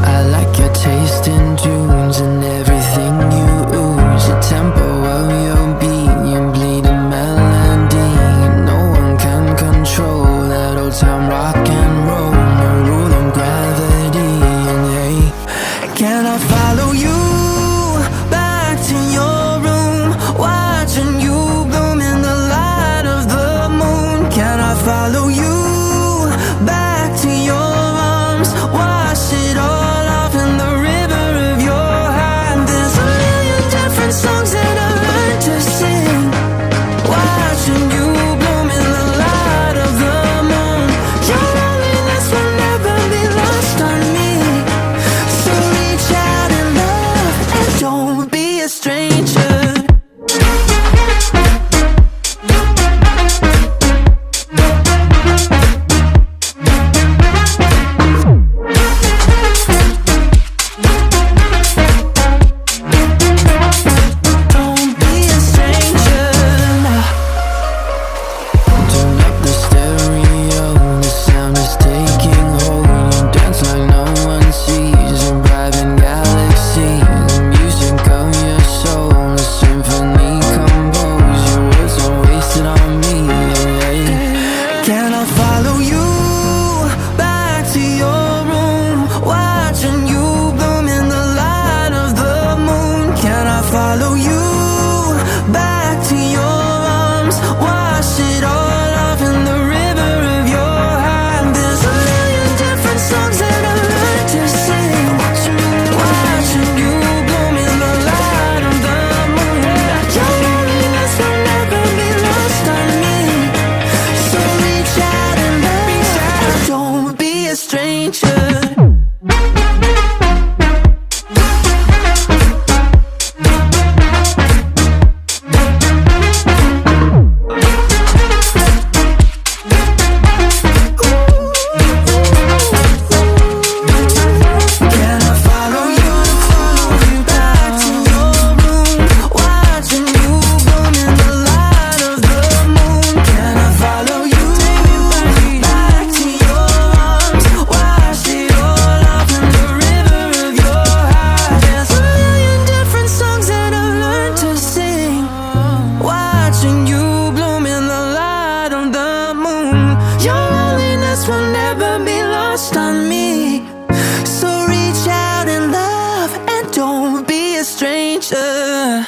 I like your taste in tunes and everything you ooze. The tempo of your beat, you bleed a melody. No one can control that old time rock and roll. No rule of gravity. And hey, can I follow you back to your room, watching you bloom in the light of the moon? Can I follow you back to your arms, wash it all off in the river of your heart? There's a million different songs that I learned to sing, watching you bloom in the light of the moon. Your loneliness will never be lost on me, so reach out and love, and don't be a stranger. Don't be a stranger. Turn up the stereo, the sound is taking hold. You dance like no one sees, a private galaxy. The music of your soul, a symphony composed. Your words are wasted on me. Can I follow you back to your room, watching you bloom in the light of the moon? Can I follow you back to your arms, wash it all off in the river of your heart? There's a million different songs that I learned to sing, watching you bloom in the light of the moon. Your loneliness will never be lost on me, so reach out and love, don't be a stranger. Can I follow you back to your room, watching you bloom in the light of the moon? Can I follow you back to your arms, wash it all off in the river of your heart? There's a million different songs that I've learned to sing, watching you bloom in the light of the moon. Your loneliness will never be lost on me, so reach out and love, and don't be a stranger.